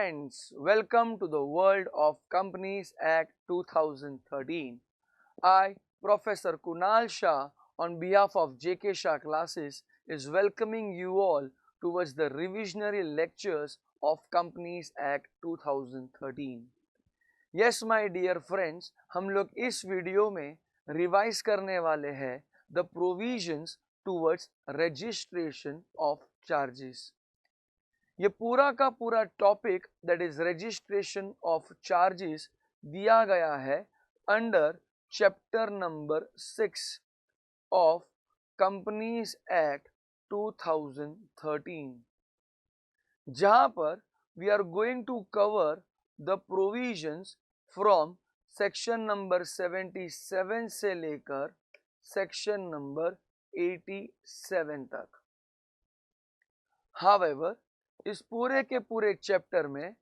friends, welcome to the world of Companies Act 2013. I, Professor Kunal Shah, on behalf of JK Shah Classes, is welcoming you all towards the revisionary lectures of Companies Act 2013. Yes, my dear friends, हम लोग इस video में revise करने वाले हैं the provisions towards registration of charges. ये पूरा का पूरा topic that is registration of charges दिया गया है under chapter number 6 of companies act 2013, जहां पर we are going to cover the provisions from section number 77 से लेकर सेक्शन नंबर 87 तक. हाउएवर, इस पूरे के पूरे चैप्टर में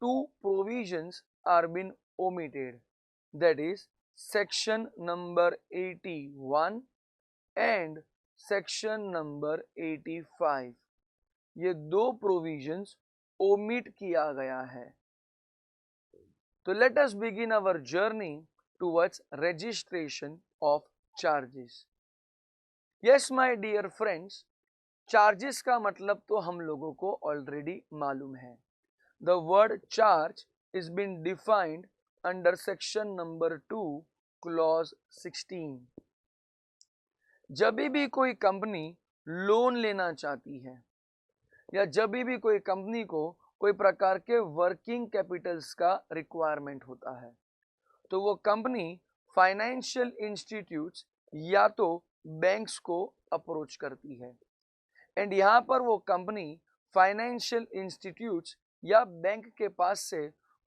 2 provisions are been omitted, that is section number 81 and section number 85. ये 2 प्रोविजंस ओमिट किया गया है. तो let us begin our journey towards registration of charges. Yes my dear friends, charges का मतलब तो हम लोगों को ऑलरेडी मालूम है. The word charge is been defined under section number 2 clause 16. जब भी कोई कंपनी लोन लेना चाहती है या जब भी कोई कंपनी को कोई प्रकार के वर्किंग कैपिटल्स का रिक्वायरमेंट होता है, तो वो कंपनी फाइनेंशियल इंस्टीट्यूट्स या तो बैंक्स को अप्रोच करती है. एंड यहाँ पर वो कंपनी फाइनेंशियल इंस्टीट्यूट्स या बैंक के पास से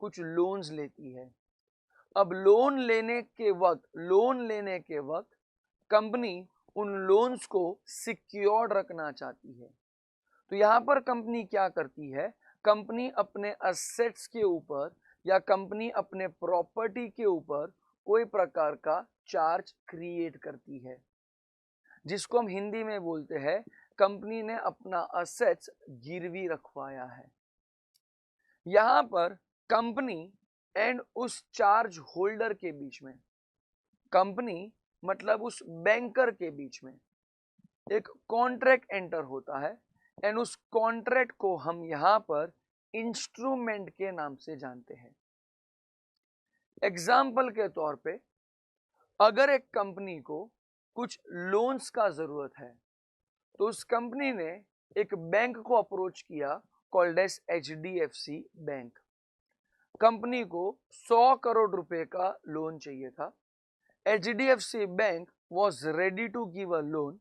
कुछ लोन्स लेती है. अब लोन लेने के वक्त कंपनी उन लोन्स को सिक्योर्ड रखना चाहती है. तो यहाँ पर कंपनी क्या करती है, कंपनी अपने असेट्स के ऊपर या कंपनी अपने प्रॉपर्टी के ऊपर कोई प्रकार का चार्ज क्रिएट करती है, जिसको हम हिंदी में बोलते हैं कंपनी ने अपना असेट्स गिरवी रखवाया है. यहां पर कंपनी एंड उस चार्ज होल्डर के बीच में, कंपनी मतलब उस बैंकर के बीच में एक कॉन्ट्रैक्ट एंटर होता है. एंड उस कॉन्ट्रैक्ट को हम यहां पर इंस्ट्रूमेंट के नाम से जानते हैं. एग्जाम्पल के तौर पे, अगर एक कंपनी को कुछ लोन्स का जरूरत है, तो उस कंपनी ने एक बैंक को अप्रोच किया called as HDFC bank. Company को 100 करोड़ रुपए का लोन चाहिए था. HDFC bank was ready to give a loan.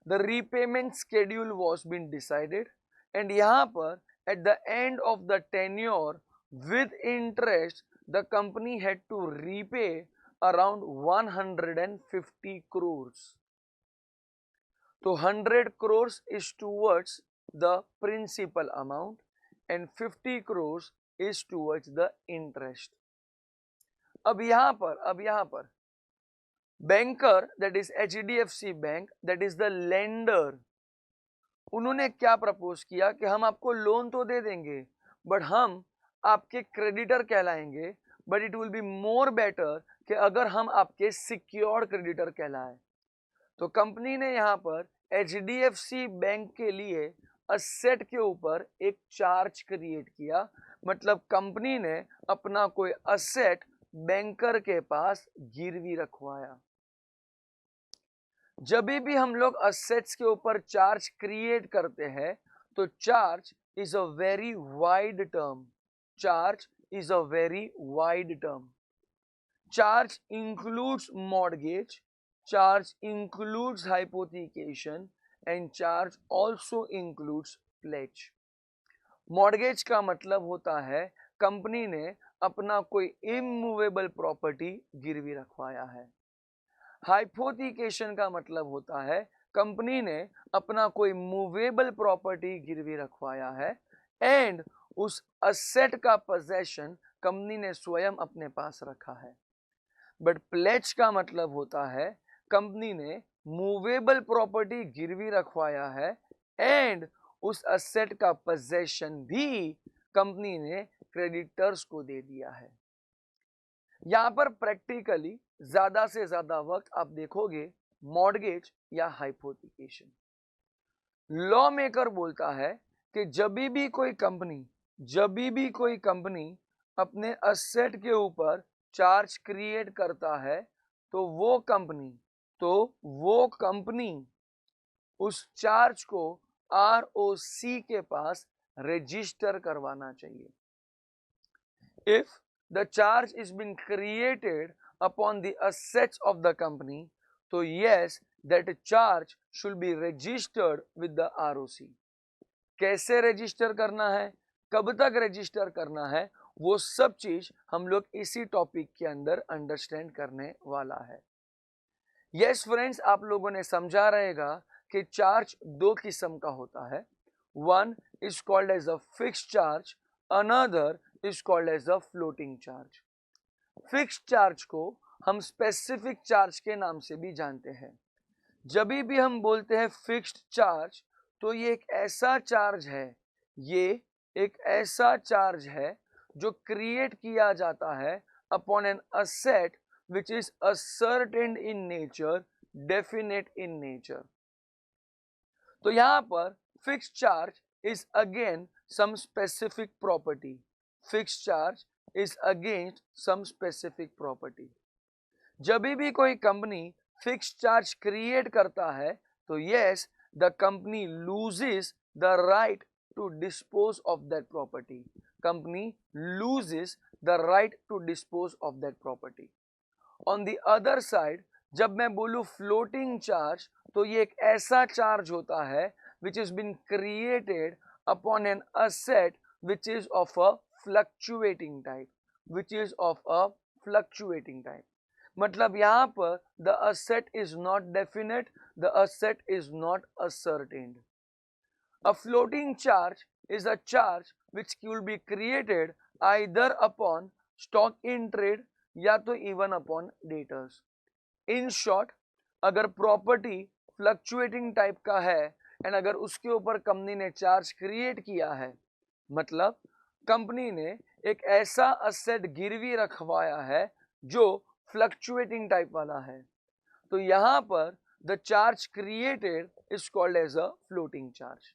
The repayment schedule was been decided and यहाँ पर at the end of the tenure with interest the company had to repay around 150 crores. तो 100 crores is towards the principal amount and 50 crores is towards the interest. अब यहाँ पर banker that is HDFC bank that is the lender, उन्होंने क्या propose किया कि हम आपको लोन तो दे देंगे बट हम आपके क्रेडिटर कहलाएंगे, but it will be more better कि अगर हम आपके सिक्योर्ड क्रेडिटर कहलाएं. तो कंपनी ने यहाँ पर HDFC बैंक के लिए असेट के ऊपर एक चार्ज क्रिएट किया. मतलब कंपनी ने अपना कोई असेट बैंकर के पास गिरवी रखवाया. जब भी हम लोग असेट्स के ऊपर चार्ज क्रिएट करते हैं, तो charge is a very wide term. Charge is a very wide term. Charge includes mortgage, charge includes hypothecation and charge also includes pledge. Mortgage का मतलब होता है कंपनी ने अपना कोई इमूवेबल प्रॉपर्टी गिरवी रखवाया है. हाइपोथिकेशन का मतलब होता है कंपनी ने अपना कोई मूवेबल प्रॉपर्टी गिरवी रखवाया है एंड उस असेट का पोजेशन कंपनी ने स्वयं अपने पास रखा है. बट प्लेज का मतलब होता है कंपनी ने मूवेबल प्रॉपर्टी गिरवी रखवाया है एंड उस असेट का पोजेशन भी कंपनी ने क्रेडिटर्स को दे दिया है। यहाँ पर प्रैक्टिकली ज्यादा से ज्यादा वक्त आप देखोगे मॉर्गेज या हाइपोथिकेशन। लॉ मेकर बोलता है कि जब भी कोई कंपनी अपने असेट के ऊपर चार्ज क्रिएट करता है तो वो कंपनी उस चार्ज को आरओसी के पास रजिस्टर करवाना चाहिए। If the charge is been created upon the assets of the company, तो yes, that charge should be registered with the ROC। कैसे रजिस्टर करना है, कब तक रजिस्टर करना है, वो सब चीज हम लोग इसी टॉपिक के अंदर अंडरस्टैंड करने वाला है। यस फ्रेंड्स, आप लोगों ने समझा रहेगा कि चार्ज दो किस्म का होता है। One is called as a fixed charge, another is called as a floating charge. Fixed charge को हम स्पेसिफिक चार्ज के नाम से भी जानते हैं। जब भी हम बोलते हैं फिक्स्ड चार्ज, तो ये एक ऐसा चार्ज है जो क्रिएट किया जाता है upon an asset which is ascertained in nature, definite in nature। तो यहां पर fixed charge is again some specific property। fixed charge is against some specific property। जब भी कोई कंपनी फिक्स्ड चार्ज क्रिएट करता है तो yes, the company loses the right to dispose of that property। company loses the right to dispose of that property। On the other side, जब मैं बोलूं floating charge, तो ये एक ऐसा चार्ज होता है which is been created upon an asset which is of a fluctuating type. मतलब यहां पर the asset is not definite, the asset is not ascertained. A floating charge is a charge which will be created either upon stock in trade या तो even upon debtors. In short, अगर property fluctuating type का है and अगर उसके ऊपर company ने charge create किया है, मतलब कंपनी ने एक ऐसा असेट गिरवी रखवाया है जो फ्लक्चुएटिंग टाइप वाला है, तो यहां पर the charge created is called as a floating charge.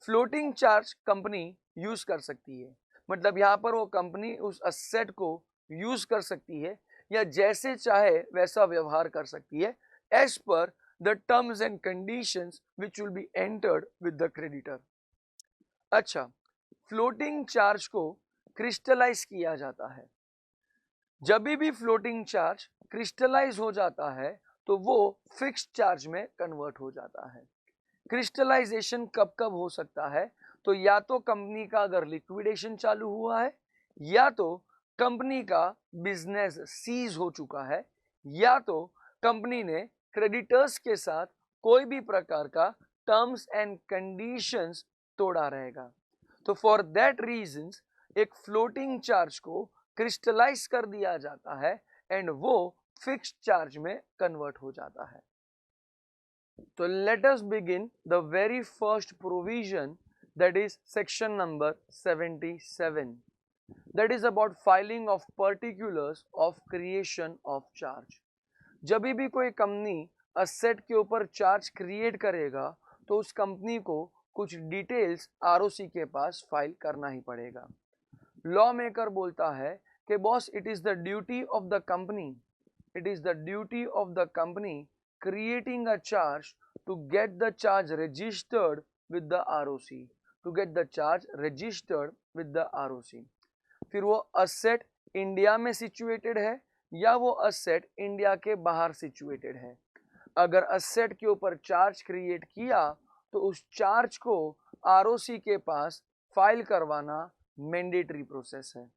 Floating charge company use कर सकती है, मतलब यहां पर वो कंपनी उस असेट को यूज कर सकती है या जैसे चाहे वैसा व्यवहार कर सकती है as per the terms and conditions which will be entered with the creditor. अच्छा, फ्लोटिंग चार्ज को क्रिस्टलाइज किया जाता है। जब भी फ्लोटिंग चार्ज क्रिस्टलाइज हो जाता है तो वो फिक्स्ड चार्ज में कन्वर्ट हो जाता है। क्रिस्टलाइजेशन कब कब हो सकता है, तो या तो कंपनी का अगर लिक्विडेशन चालू हुआ है, या तो कंपनी का बिजनेस सीज हो चुका है, या तो कंपनी ने क्रेडिटर्स के साथ कोई भी प्रकार का टर्म्स एंड कंडीशंस तोड़ा रहेगा। तो फॉर दैट रीजंस एक फ्लोटिंग चार्ज को क्रिस्टलाइज कर दिया जाता है एंड वो फिक्स्ड चार्ज में कन्वर्ट हो जाता है। तो let us begin the very first provision, that is section number 77, that is about filing of particulars of creation of charge। जब भी कोई कंपनी असेट के ऊपर चार्ज क्रिएट करेगा तो उस कंपनी को कुछ डिटेल्स आरओसी के पास फाइल करना ही पड़ेगा। लॉ मेकर बोलता है कि boss, it is the duty of the company creating a charge to get the charge registered with the ROC। फिर वो असेट इंडिया में सिचुएटेड है या वो असेट इंडिया के बाहर सिचुएटेड है। अगर असेट के ऊपर चार्ज क्रिएट किया तो उस चार्ज को ROC के पास फाइल करवाना मैंडेटरी प्रोसेस है,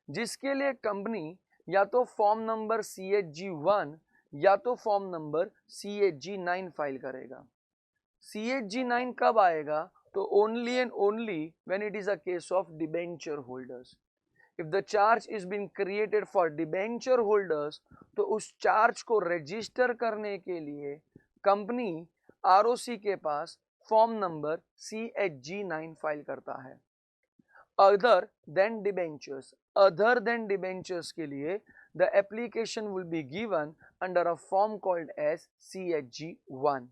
जिसके लिए कंपनी या तो फॉर्म नंबर CHG-1 या तो फॉर्म नंबर CHG-9 फाइल करेगा। CHG-9 कब आएगा, तो only and only when it is a case of debenture holders. If the charge is been created for debenture holders, तो उस चार्ज को रजिस्टर करने के लिए कंपनी ROC के पास फॉर्म नंबर CHG-9 फाइल करता है। Other than debentures, other than debentures के लिए the application will be given under a form called as CHG1.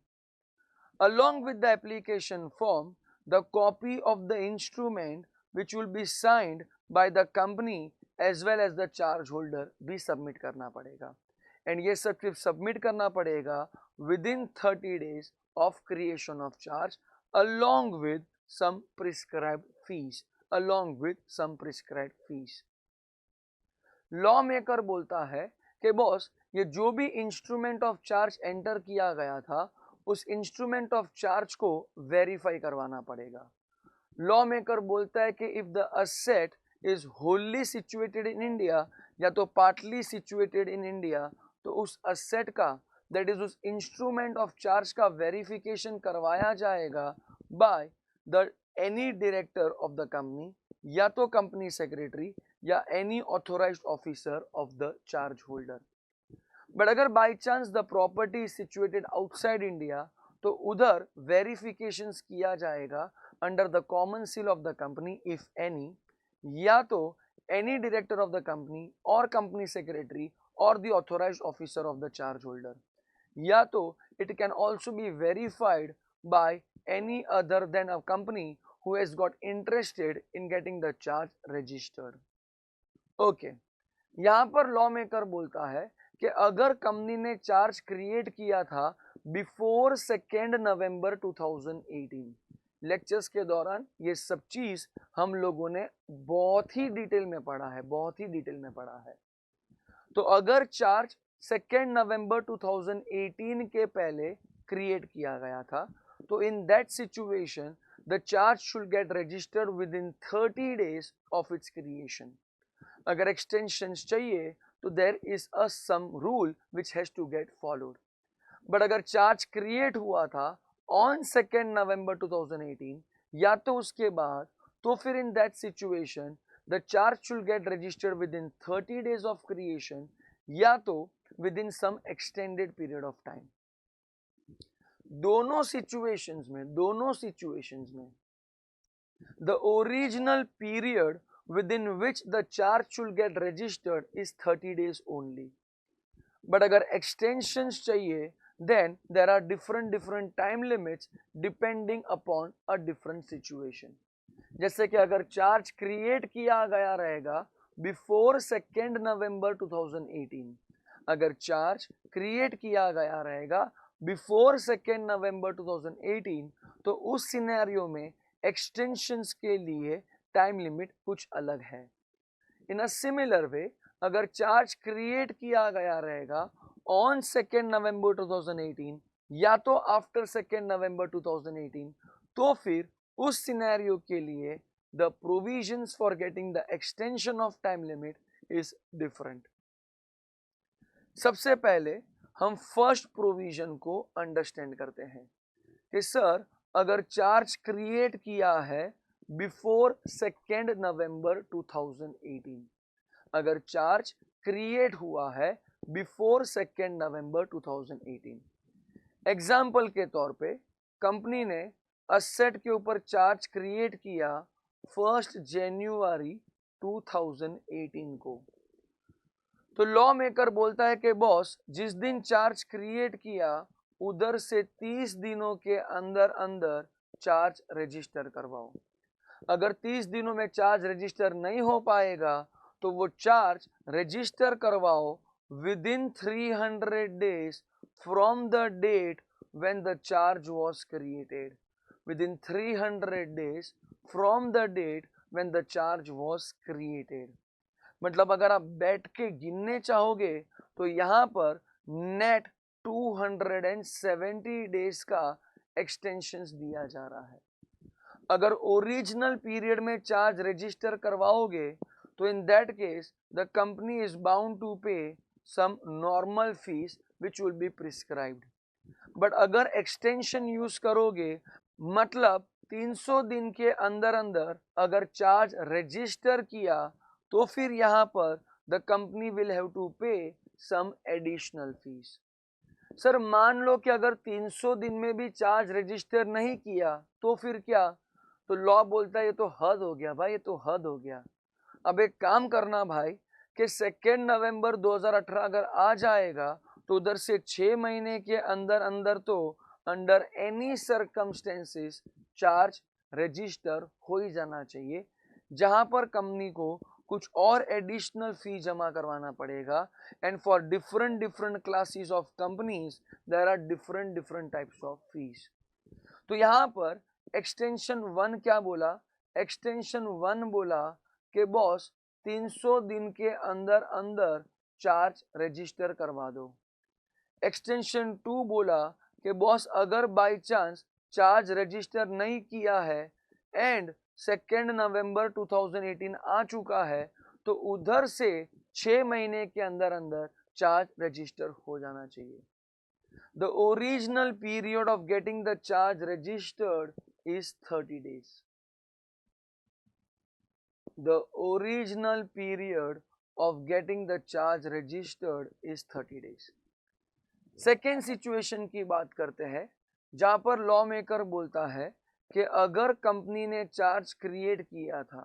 Along with the application form, the copy of the instrument which will be signed by the company as well as the charge holder भी submit करना पड़ेगा, and ये सब submit करना पड़ेगा within 30 days of creation of charge along with some prescribed fees, along with some prescribed fees. Law maker बोलता है कि बॉस ये जो भी इंस्ट्रूमेंट ऑफ चार्ज एंटर किया गया था उस इंस्ट्रूमेंट ऑफ चार्ज को वेरीफाई करवाना पड़ेगा. लॉ मेकर बोलता है कि if the asset is Holi situated in India या तो पार्टली सिचुएटेड इन इंडिया, तो उस असेट का दैट इज उस इंस्ट्रूमेंट ऑफ चार्ज का वेरिफिकेशन करवाया जाएगा by the any director of the company या तो कंपनी सेक्रेटरी या any authorised officer of the charge holder. But अगर by chance the property is situated outside India तो उधर वेरिफिकेशंस किया जाएगा under the common seal of the company if any, या तो any director of the company और company secretary और the authorised officer of the charge holder, या तो it can also be verified by any other than a company who has got interested in getting the charge registered. Okay, यहाँ पर law maker बोलता है कि अगर company ने charge create किया था बिफोर 2 नवंबर 2018, लेक्चर्स के दौरान ये सब चीज हम लोगों ने बहुत ही डिटेल में पढ़ा है, बहुत ही डिटेल में पढ़ा है. तो अगर चार्ज 2 नवंबर 2018 के पहले क्रिएट किया गया था तो in that situation the charge should get registered within 30 days of its creation. अगर एक्सटेंशंस चाहिए तो there is a some rule which has to get followed. But अगर चार्ज क्रिएट हुआ था ऑन 2 नवंबर 2018 या तो उसके बाद, तो फिर in that situation the charge should get registered within 30 days of creation या तो within some extended period of time. दोनों सिचुएशंस में the original period within which the charge should get registered is 30 days only. But अगर extensions चाहिए then there are different time limits depending upon a different situation. जैसे कि अगर charge create किया गया रहेगा बिफोर 2 नवंबर 2018, अगर चार्ज क्रिएट किया गया रहेगा बिफोर 2 नवंबर 2018 तो उस सिनेरियो में एक्सटेंशंस के लिए टाइम लिमिट कुछ अलग है. इन अ सिमिलर वे अगर चार्ज क्रिएट किया गया रहेगा ऑन 2 नवंबर 2018 या तो आफ्टर 2 नवंबर 2018 तो फिर उस सिनेरियो के लिए the provisions for getting the extension of time limit is different. सबसे पहले हम फर्स्ट प्रोविजन को अंडरस्टैंड करते हैं कि सर अगर चार्ज क्रिएट किया है बिफोर 2 नवंबर 2018, अगर चार्ज क्रिएट हुआ है बिफोर 2 नवंबर 2018, एग्जाम्पल के तौर पे कंपनी ने असेट के ऊपर चार्ज क्रिएट किया 1 जनवरी 2018 को, तो लॉ मेकर बोलता है कि बॉस जिस दिन चार्ज क्रिएट किया उधर से 30 दिनों के अंदर अंदर चार्ज रजिस्टर करवाओ. अगर 30 दिनों में चार्ज रजिस्टर नहीं हो पाएगा तो वो चार्ज रजिस्टर करवाओ within 300 days from the date when the charge was created. Within 300 days from the date when the charge was created. मतलब अगर आप बैठ के गिनने चाहोगे तो यहाँ पर नेट 270 days का एक्सटेंशन दिया जा रहा है. अगर ओरिजिनल पीरियड में चार्ज रजिस्टर करवाओगे तो in that case the company is bound to pay some normal fees which will be prescribed. But अगर एक्सटेंशन यूज करोगे मतलब 300 दिन के अंदर अंदर अगर चार्ज रजिस्टर किया तो फिर यहाँ पर the company will have to pay some additional fees. Sir मान लो कि अगर 300 दिन में भी चार्ज रजिस्टर नहीं किया तो फिर क्या, तो लॉ बोलता है ये तो हद हो गया भाई, ये तो हद हो गया। अब एक काम करना भाई कि 2 नवंबर 2018 अगर आ जाएगा तो उधर से 6 महीने के अंदर अंदर तो under any circumstances charge register हो ही जाना चाहिए, जहां पर कंपनी को कुछ और एडिशनल फी जमा करवाना पड़ेगा। And for different different classes of companies there are different different types of fees. तो यहाँ पर एक्सटेंशन 1 क्या बोला? एक्सटेंशन 1 बोला कि बॉस 300 दिन के अंदर अंदर चार्ज रजिस्टर करवा दो। एक्सटेंशन 2 बोला कि बॉस अगर बाय चांस चार्ज रजिस्टर नहीं किया है एंड 2 नवंबर 2018 आ चुका है तो उधर से 6 महीने के अंदर अंदर चार्ज रजिस्टर हो जाना चाहिए। The original period of getting the charge registered is 30 days. The original period of getting the charge registered is 30 days. Second situation की बात करते हैं जहां पर लॉ मेकर बोलता है कि अगर कंपनी ने चार्ज क्रिएट किया था,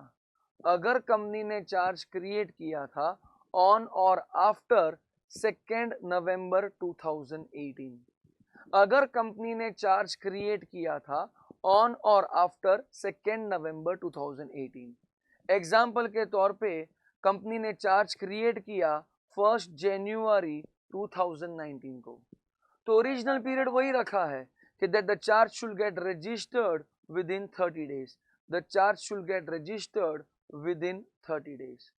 अगर कंपनी ने चार्ज क्रिएट किया था ऑन और आफ्टर 2 नवंबर 2018, अगर कंपनी ने चार्ज क्रिएट किया था ऑन और आफ्टर 2 नवंबर 2018, एग्जाम्पल के तौर पे कंपनी ने चार्ज क्रिएट किया 1 जनवरी 2019 को, तो ओरिजिनल पीरियड वही रखा है कि that the charge should get registered within 30 days, the charge should get registered within 30 days.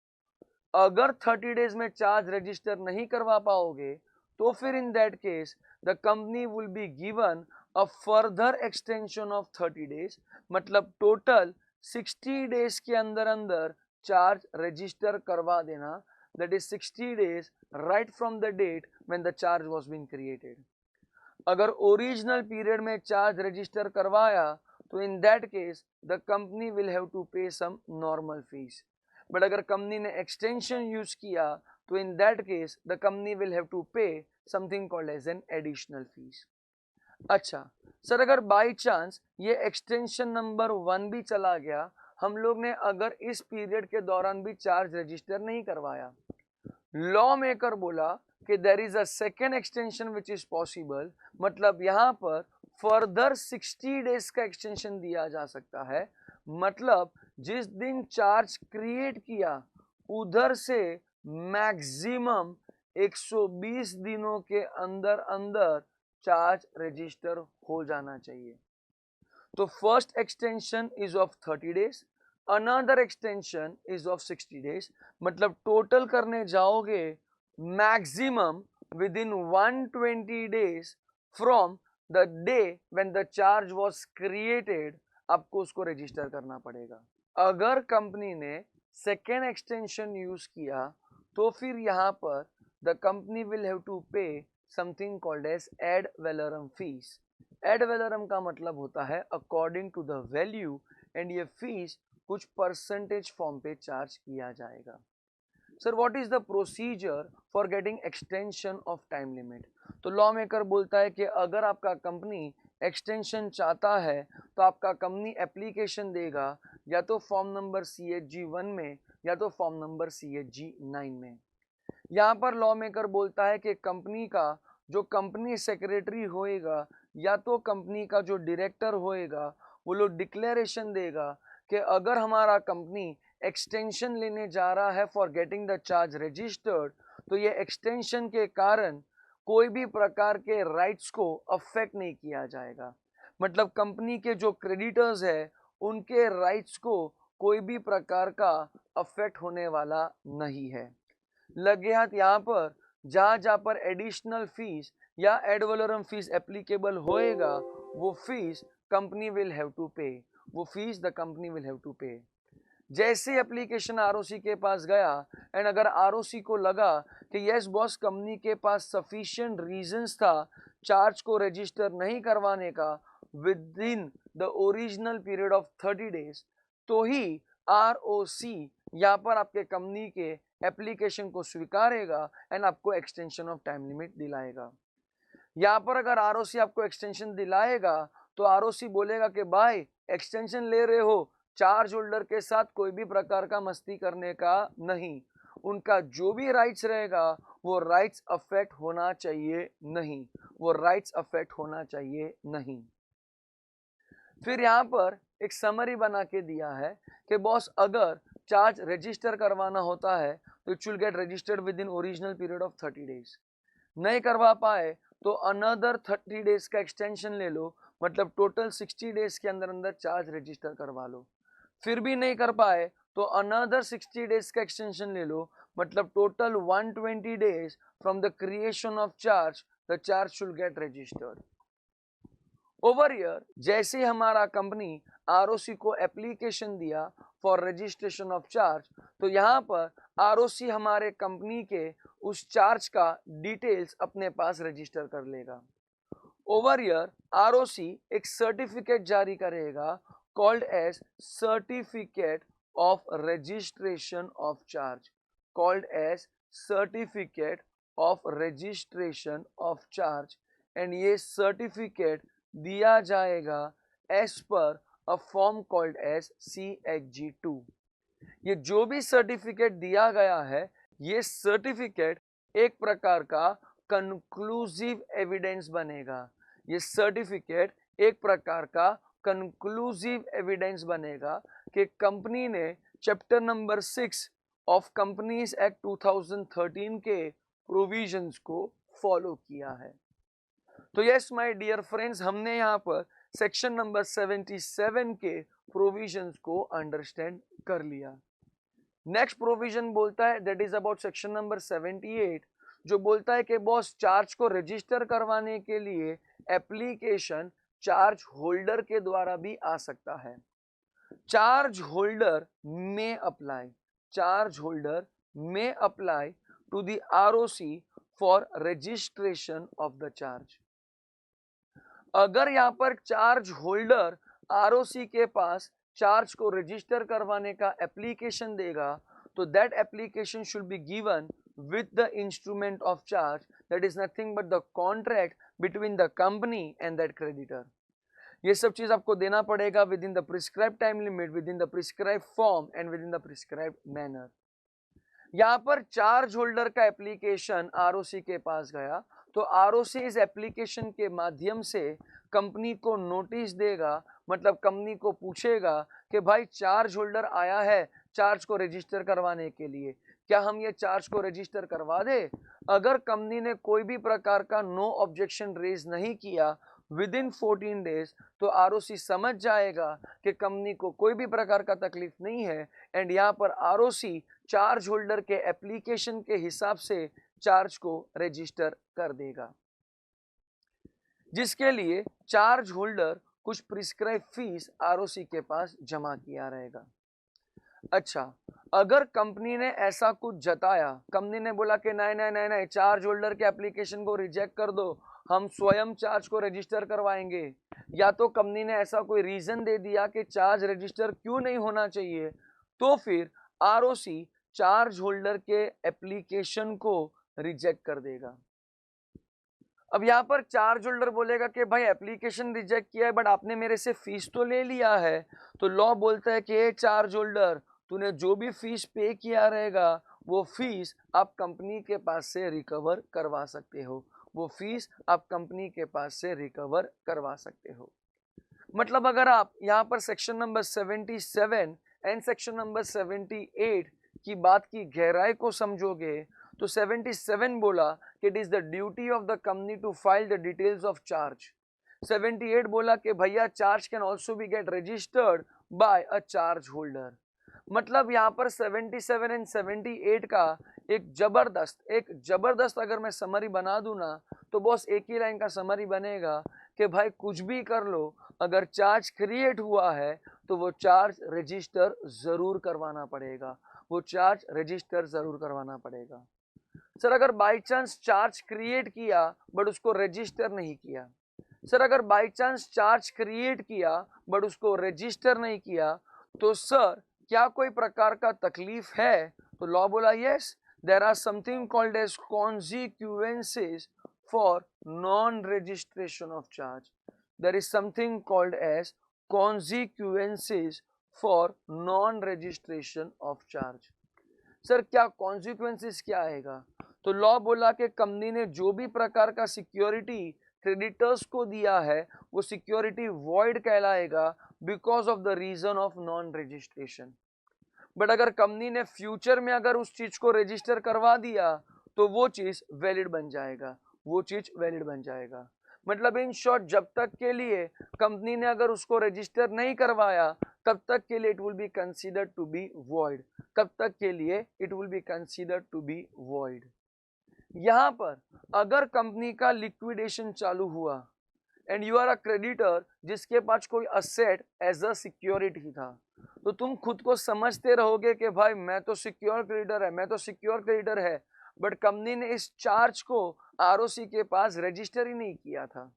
अगर 30 डेज में चार्ज रजिस्टर नहीं करवा पाओगे तो फिर in that case the company will be given a further extension of 30 days, मतलब total 60 days के अंदर अंदर चार्ज रजिस्टर करवा देना, that is 60 days right from the date when the charge was being created. अगर ओरिजिनल पीरियड में charge register करवाया तो in that case the company will have to pay some normal fees, but अगर company ने extension use किया तो in that case the company will have to pay something called as an additional fees. अच्छा sir, अगर by chance ये extension number 1 भी चला गया, हम लोग ने अगर इस पीरियड के दौरान भी चार्ज रजिस्टर नहीं करवाया, लॉ मेकर बोला कि there is a second extension which is possible, मतलब यहां पर फर्दर 60 डेज का एक्सटेंशन दिया जा सकता है, मतलब जिस दिन चार्ज क्रिएट किया उधर से मैक्सिमम 120 दिनों के अंदर अंदर चार्ज रजिस्टर हो जाना चाहिए। तो first extension is of 30 days, another extension is of 60 days, मतलब टोटल करने जाओगे maximum with in 120 days from the day when the charge was created, आपको उसको रजिस्टर करना पड़ेगा। अगर कंपनी ने सेकेंड एक्सटेंशन यूज किया तो फिर यहाँ पर the company will have to pay something called as ad valorem fees. Ad valorem का मतलब होता है according to the value, and ये फीस कुछ परसेंटेज फॉर्म पे चार्ज किया जाएगा। Sir what is the procedure for getting extension of time limit? तो लॉ मेकर बोलता है कि अगर आपका कंपनी एक्सटेंशन चाहता है तो आपका कंपनी एप्लीकेशन देगा या तो फॉर्म नंबर CHG1 में या तो फॉर्म नंबर CHG9 में। यहाँ पर लॉ मेकर बोलता है कि कंपनी का जो कंपनी सेक्रेटरी होएगा या तो कंपनी का जो डायरेक्टर होएगा वो लोग डिक्लेरेशन देगा कि अगर हमारा कंपनी एक्सटेंशन लेने जा रहा है for getting the charge registered, तो ये एक्सटेंशन के कारण कोई भी प्रकार के राइट्स को अफेक्ट नहीं किया जाएगा, मतलब कंपनी के जो क्रेडिटर्स है उनके राइट्स को कोई भी प्रकार का अफेक्ट होने वाला नहीं है। लगे हाथ यहाँ पर जहाँ पर एडिशनल फीस या एड वैलोरम फीस एप्लीकेबल होएगा वो fees company will have to pay, वो fees the company will have to pay. जैसे एप्लीकेशन आरओसी के पास गया एंड अगर आरओसी को लगा कि यस बॉस कंपनी के पास सफिशिएंट रीजंस था चार्ज को रजिस्टर नहीं करवाने का with in the original period of 30 days, तो ही आरओसी यहाँ पर आपके कंपनी के एप्लीकेशन को स्वीकारेगा एंड आपको एक्सटेंशन ऑफ टाइम लिमिट दिलाएगा। यहाँ पर अगर आरओसी आपको एक्सटेंशन दिलाएगा तो तो आरओसी बोलेगा कि भाई एक्सटेंशन ले रहे हो, चार्ज होल्डर के साथ कोई भी प्रकार का मस्ती करने का नहीं, उनका जो भी राइट्स रहेगा वो राइट्स अफेक्ट होना चाहिए नहीं, वो राइट्स अफेक्ट होना चाहिए नहीं। फिर यहाँ पर एक समरी बना के दिया है कि बॉस अगर चार्ज रजिस्टर करवाना होता है तो it will get registered with in original period of 30 days. नहीं करवा पाए तो अनदर 30 डेज का एक्सटेंशन ले लो, मतलब टोटल 60 डेज के अंदर अंदर चार्ज रजिस्टर करवा लो। फिर भी नहीं कर पाए तो अनदर 60 डेज का एक्सटेंशन ले लो, मतलब total 120 days from the creation of charge the charge should get registered. Over year जैसे ही हमारा कंपनी आरओसी को एप्लीकेशन दिया फॉर रजिस्ट्रेशन ऑफ चार्ज, तो यहाँ पर आरओसी हमारे कंपनी के उस चार्ज का डिटेल्स अपने पास रजिस्टर कर लेगा। ओवर ईयर आरओसी एक सर्टिफिकेट जारी करेगा called as certificate of registration of charge, called as certificate of registration of charge, and ये सर्टिफिकेट दिया जाएगा एज पर अ फॉर्म कॉल्ड एज CXG2। ये जो भी सर्टिफिकेट दिया गया है, ये सर्टिफिकेट एक प्रकार का कंक्लूसिव एविडेंस बनेगा। ये सर्टिफिकेट एक प्रकार का कंक्लूसिव एविडेंस बनेगा कि कंपनी ने chapter number 6 of companies act 2013 के प्रोविजंस को फॉलो किया है। तो यस माय डियर फ्रेंड्स, हमने यहाँ पर सेक्शन नंबर 77 के प्रोविजंस को अंडरस्टैंड कर लिया। नेक्स्ट प्रोविजन बोलता है that is about section number 78, जो बोलता है कि बॉस चार्ज को रजिस्टर करवाने के लिए एप्लीकेशन चार्ज होल्डर के द्वारा भी आ सकता है। चार्ज होल्डर में अप्लाई, चार्ज होल्डर में apply to the ROC for registration of the charge. अगर यहाँ पर चार्ज होल्डर आरओसी के पास चार्ज को रजिस्टर करवाने का एप्लीकेशन देगा, तो that application should be given with the instrument of charge, that is nothing but the contract between the company and that creditor। ये सब चीज आपको देना पड़ेगा with in the prescribe time limit, with in the prescribe form and with in the prescribe manner. यहाँ पर charge holder का application ROC के पास गया, तो आरओसी इस एप्लीकेशन के माध्यम से कंपनी को नोटिस देगा, मतलब कंपनी को पूछेगा कि भाई चार्ज होल्डर आया है चार्ज को रजिस्टर करवाने के लिए, क्या हम ये चार्ज को रजिस्टर करवा दे। अगर कंपनी ने कोई भी प्रकार का नो ऑब्जेक्शन रेज नहीं किया विद इन 14 डेज, तो आरओसी समझ जाएगा कि कंपनी को कोई भी प्रकार का तकलीफ नहीं है, एंड यहाँ पर आरओसी चार्ज होल्डर के एप्लीकेशन के हिसाब से चार्ज को रजिस्टर कर देगा, जिसके लिए चार्ज होल्डर कुछ प्रिस्क्राइब फीस आरओसी के पास जमा किया रहेगा। अच्छा, अगर कंपनी ने ऐसा कुछ जताया, कंपनी ने बोला कि नहीं नहीं नहीं नहीं, चार्ज होल्डर के एप्लीकेशन को रिजेक्ट कर दो, हम स्वयं चार्ज को रजिस्टर करवाएंगे, या तो कंपनी ने ऐसा कोई रीजन दे दिया कि चार्ज रजिस्टर क्यों नहीं होना चाहिए, तो फिर आरओसी चार्ज होल्डर के एप्लीकेशन को रिजेक्ट कर देगा। अब यहाँ पर चार्ज होल्डर बोलेगा कि भाई एप्लीकेशन रिजेक्ट किया है बट आपने मेरे से फीस तो ले लिया है, तो लॉ बोलता है कि चार्ज होल्डर तूने जो भी फीस पे किया रहेगा वो फीस आप कंपनी के पास से रिकवर करवा सकते हो, वो फीस आप कंपनी के पास से रिकवर करवा सकते हो। मतलब अगर आप यहाँ पर section number 77 and section number 78 की बात की गहराई को समझोगे तो 77 बोला कि it is the duty of the company to file the details of charge. 78 बोला कि भैया charge can also be get registered by a charge holder. मतलब यहाँ पर 77 एंड 78 का एक जबरदस्त अगर मैं समरी बना दूं ना, तो बॉस एक ही लाइन का समरी बनेगा कि भाई कुछ भी कर लो, अगर चार्ज क्रिएट हुआ है तो वो चार्ज रजिस्टर जरूर करवाना पड़ेगा, वो चार्ज रजिस्टर जरूर करवाना पड़ेगा। सर अगर बाई चांस चार्ज क्रिएट किया बट उसको रजिस्टर नहीं किया, सर अगर बाई चांस चार्ज क्रिएट किया बट उसको रजिस्टर नहीं किया, तो सर क्या कोई प्रकार का तकलीफ है? तो लॉ बोला yes, there are something called as consequences for non registration of charge. there is something called as consequences for non registration of charge. Sir क्या कॉन्सिक्वेंसेस क्या आएगा? तो लॉ बोला कि कंपनी ने जो भी प्रकार का सिक्योरिटी क्रेडिटर्स को दिया है वो सिक्योरिटी वॉइड कहलाएगा because of the reason of non registration. But अगर कंपनी ने फ्यूचर में अगर उस चीज को रजिस्टर करवा दिया तो वो चीज वैलिड बन जाएगा, वो चीज वैलिड बन जाएगा. मतलब इन शॉर्ट जब तक के लिए कंपनी ने अगर उसको रजिस्टर नहीं करवाया तब तक के लिए it will be considered to be void, तब तक के लिए it will be considered to be void. यहां पर अगर कंपनी का लिक्विडेशन चालू हुआ and you are a creditor जिसके पास कोई असेट एज अ सिक्योरिटी था, तो तुम खुद को समझते रहोगे कि भाई मैं तो सिक्योर क्रेडिटर है, मैं तो सिक्योर क्रेडिटर है, बट कंपनी ने इस चार्ज को आरओसी के पास रजिस्टर ही नहीं किया था.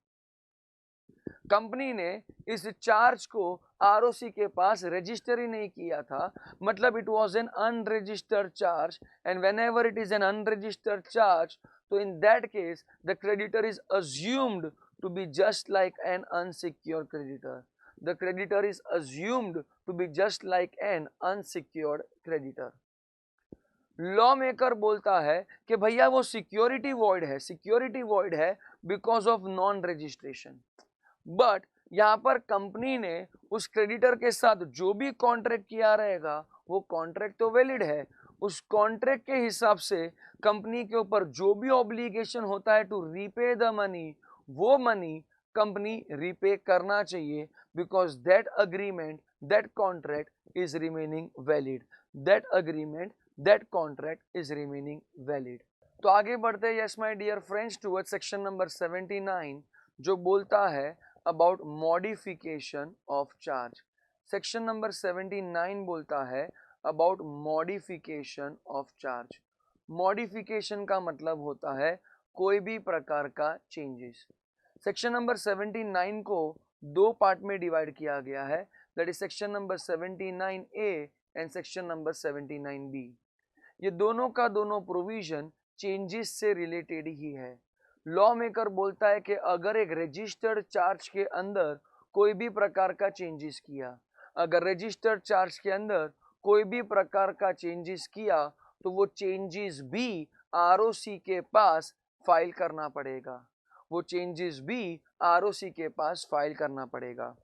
कंपनी ने इस चार्ज को आरओसी के पास रजिस्टर ही नहीं किया था, मतलब it was an unregistered charge. And whenever it is an unregistered charge, तो in that case the creditor is assumed to be just like an unsecured creditor. The creditor is assumed to be just like an unsecured creditor. Law maker बोलता है कि भैया वो security void है, security void है because of non registration. But यहाँ पर company ने उस क्रेडिटर के साथ जो भी कॉन्ट्रैक्ट किया रहेगा वो कॉन्ट्रैक्ट तो वैलिड है. उस कॉन्ट्रैक्ट के हिसाब से कंपनी के ऊपर जो भी ऑब्लिगेशन होता है टू रीपे द मनी, वो मनी कंपनी रीपे करना चाहिए because that agreement, that contract is remaining valid, that agreement, that contract is remaining valid. तो आगे बढ़ते हैं yes my dear friends towards section number 79 जो बोलता है about modification of charge. Section number 79 बोलता है about modification of charge. Modification का मतलब होता है कोई भी प्रकार का चेंजेस. सेक्शन नंबर 79 को दो पार्ट में डिवाइड किया गया है, that is section number 79A and section number 79B. ये दोनों का दोनों प्रोविजन चेंजेस से रिलेटेड ही है. लॉ मेकर बोलता है कि अगर एक रजिस्टर्ड चार्ज के अंदर कोई भी प्रकार का चेंजेस किया, अगर रजिस्टर्ड चार्ज के अंदर कोई भी प्रकार का चेंजेस किया तो वो चेंजेस भी आरओसी के पास फाइल करना पड़ेगा, वो चेंजेस भी आरओसी के पास फाइल करना पड़ेगा.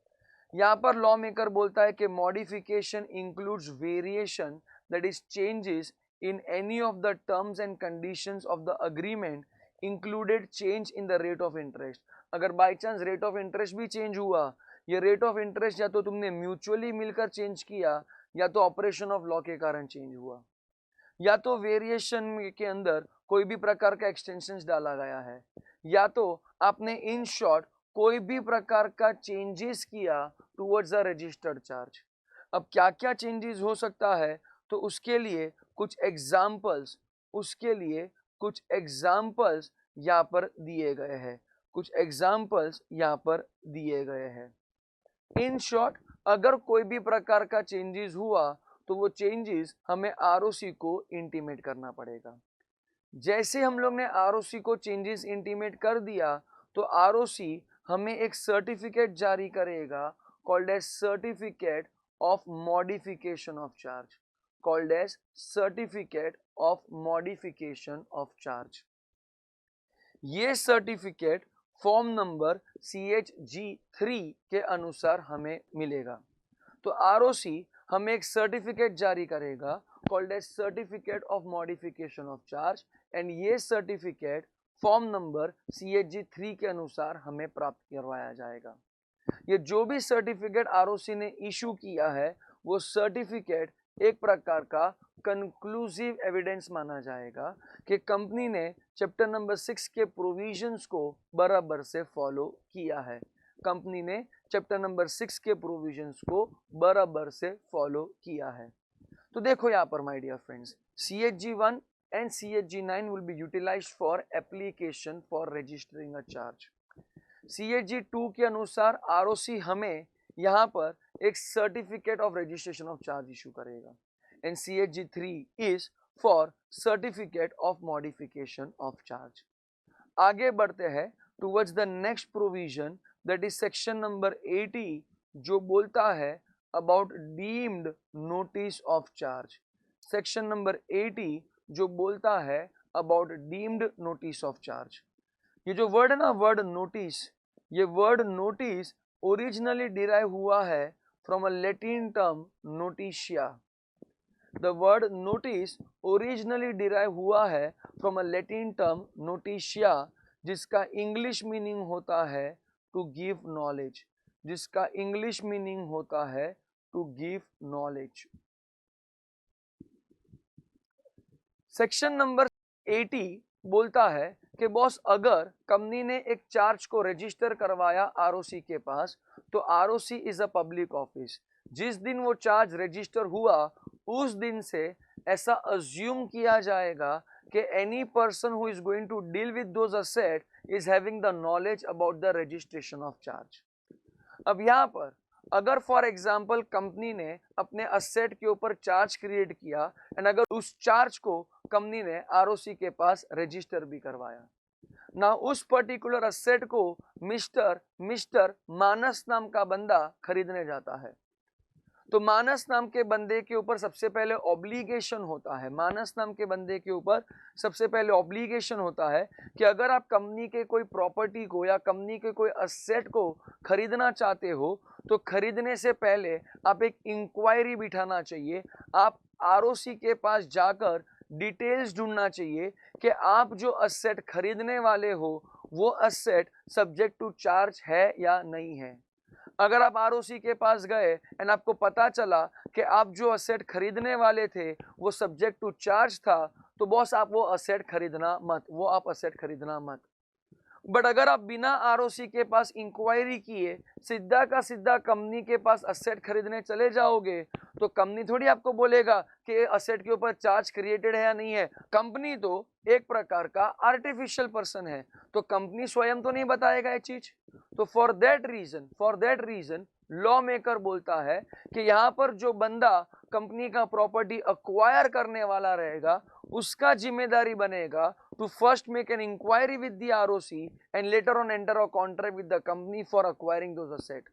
यहाँ पर लॉ मेकर बोलता है कि modification includes variation that is changes in any of the terms and conditions of the agreement included change in the rate of interest. अगर by chance rate of interest भी change हुआ, ये rate of interest या तो तुमने mutually मिलकर change किया या तो ऑपरेशन ऑफ लॉ के कारण चेंज हुआ, या तो वेरिएशन के अंदर कोई भी प्रकार का एक्सटेंशन डाला गया है, या तो आपने इन शॉर्ट कोई भी प्रकार का चेंजेस किया टुवर्ड्स द रजिस्टर्ड चार्ज. अब क्या क्या चेंजेस हो सकता है, तो उसके लिए कुछ एग्जाम्पल्स, उसके लिए कुछ एग्जाम्पल्स यहाँ पर दिए गए हैं, कुछ एग्जाम्पल्स यहाँ पर दिए गए हैं. इन शॉर्ट अगर कोई भी प्रकार का चेंजेस हुआ तो वो चेंजेस हमें आरओसी को इंटीमेट करना पड़ेगा. जैसे हम लोग ने आरओसी को चेंजेस इंटीमेट कर दिया तो आरओसी हमें एक सर्टिफिकेट जारी करेगा called as certificate of modification of charge, called as certificate of modification of charge. ये सर्टिफिकेट फॉर्म नंबर CHG3 के अनुसार हमें मिलेगा. तो आरओसी हमें एक सर्टिफिकेट जारी करेगा called as certificate of modification of charge and ये सर्टिफिकेट फॉर्म नंबर CHG3 के अनुसार हमें प्राप्त करवाया जाएगा. ये जो भी सर्टिफिकेट आरओसी ने इशू किया है वो सर्टिफिकेट एक प्रकार का कंक्लूसिव एविडेंस माना जाएगा कि कंपनी ने चैप्टर नंबर 6 के प्रोविजंस को बराबर से फॉलो किया है, कंपनी ने चैप्टर नंबर 6 के प्रोविजंस को बराबर से फॉलो किया है. तो देखो यहाँ पर my dear friends, CHG1 and CHG9 will be utilised for application for registering a charge. CHG2 के अनुसार आरओसी हमें यहाँ पर एक certificate of registration of charge issue करेगा and CHG3 is for certificate of modification of charge. आगे बढ़ते हैं towards the next provision that is section number 80 जो बोलता है about deemed notice of charge. Section number 80 जो बोलता है about deemed notice of charge. ये जो वर्ड है ना, वर्ड नोटिस, ये वर्ड नोटिस ओरिजिनली डिराइव हुआ है from a Latin term notitia. The word notice originally derive हुआ है from a Latin term notitia, जिसका इंग्लिश मीनिंग होता है टू गिव नॉलेज, जिसका इंग्लिश मीनिंग होता है to give knowledge. Section number 80 बोलता है कि बॉस अगर कंपनी ने एक चार्ज को रजिस्टर करवाया आरओसी के पास, तो ROC is a public office. जिस दिन वो चार्ज रजिस्टर हुआ उस दिन से ऐसा अज्यूम किया जाएगा कि any person who is going to deal with those asset is having the knowledge about the registration of charge. अब यहाँ पर अगर फॉर एग्जाम्पल कंपनी ने अपने असेट के ऊपर चार्ज क्रिएट किया एंड अगर उस चार्ज को कंपनी ने आरओसी के पास रजिस्टर भी करवाया ना, उस पर्टिकुलर असेट को मिस्टर मानस नाम का बंदा खरीदने जाता है, तो मानस नाम के बंदे के ऊपर सबसे पहले ऑब्लिगेशन होता है, मानस नाम के बंदे के ऊपर सबसे पहले ऑब्लिगेशन होता है कि अगर आप कंपनी के कोई प्रॉपर्टी को या कंपनी के कोई असेट को खरीदना चाहते हो तो खरीदने से पहले आप एक इंक्वायरी बिठाना चाहिए। आप आरओसी के पास जाकर डिटेल्स ढूंढना चाहिए कि आप जो असेट खरीदने वाले हो वो असेट सब्जेक्ट टू चार्ज है या नहीं है। अगर आप आरओसी के पास गए एंड आपको पता चला कि आप जो असेट खरीदने वाले थे वो सब्जेक्ट टू चार्ज था, तो बॉस आप वो असेट खरीदना मत, वो आप असेट खरीदना मत। बट अगर आप बिना आरओसी के पास इंक्वायरी किए सीधा का सीधा कंपनी के पास असेट खरीदने चले जाओगे, तो कंपनी थोड़ी आपको बोलेगा कि असेट के ऊपर चार्ज क्रिएटेड है या नहीं है। कंपनी तो एक प्रकार का आर्टिफिशियल पर्सन है, तो कंपनी स्वयं तो नहीं बताएगा ये चीज। तो for that reason law maker बोलता है कि यहाँ पर जो बंदा कंपनी का प्रॉपर्टी अक्वायर करने वाला रहेगा उसका जिम्मेदारी बनेगा to first make an inquiry with the ROC and later on enter a contract with the company for acquiring those asset.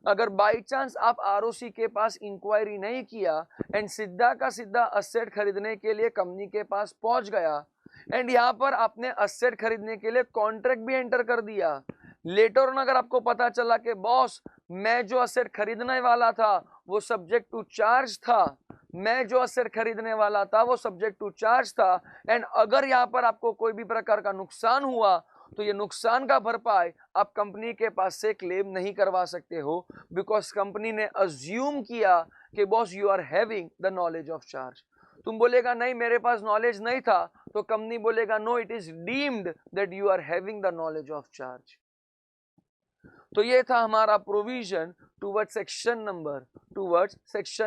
अगर बाई चांस आप आरओसी के पास इंक्वायरी नहीं किया एंड सीधा का सीधा असेट खरीदने के लिए कंपनी के पास पहुंच गया एंड यहाँ पर आपने असेट खरीदने के लिए कॉन्ट्रैक्ट भी एंटर कर दिया, लेटर ऑन अगर आपको पता चला कि बॉस मैं जो असेट खरीदने वाला था वो सब्जेक्ट टू चार्ज था, मैं जो असेट खरीदने वाला था वो सब्जेक्ट टू चार्ज था, एंड अगर यहाँ पर आपको कोई भी प्रकार का नुकसान हुआ तो ये नुकसान का भरपाई आप कंपनी के पास से क्लेम नहीं करवा सकते हो, बिकॉज कंपनी ने अज्यूम किया कि boss you are having the knowledge of charge. तुम बोलेगा नहीं मेरे पास नॉलेज नहीं था, तो कंपनी बोलेगा no it is deemed that you are having the knowledge of charge. तो ये था हमारा provision towards section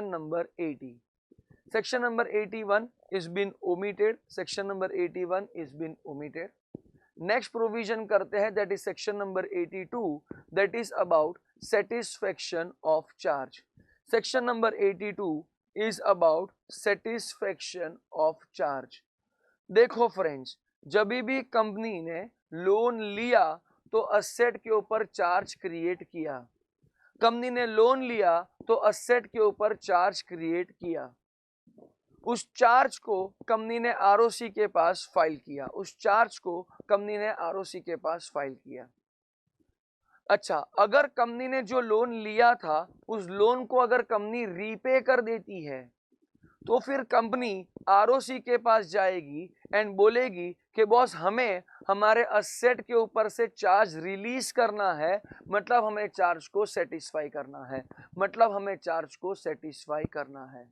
number 80। Section number 81 is been omitted, section number 81 is been omitted। Next provision करते हैं that is section number 82, that is about satisfaction of charge. Section number 82 is about satisfaction of charge. देखो friends, जब भी company ने loan लिया तो asset के ऊपर चार्ज क्रिएट किया, कंपनी ने लोन लिया तो असेट के ऊपर चार्ज क्रिएट किया, उस चार्ज को कंपनी ने आरओसी के पास फाइल किया, उस चार्ज को कंपनी ने आरओसी के पास फाइल किया। अच्छा, अगर कंपनी ने जो लोन लिया था उस लोन को अगर कंपनी रीपे कर देती है तो फिर कंपनी आरओसी के पास जाएगी एंड बोलेगी कि बॉस हमें हमारे असेट के ऊपर से चार्ज रिलीज करना है, मतलब हमें चार्ज को सेटिस्फाई करना है, मतलब हमें चार्ज को सेटिस्फाई करना है।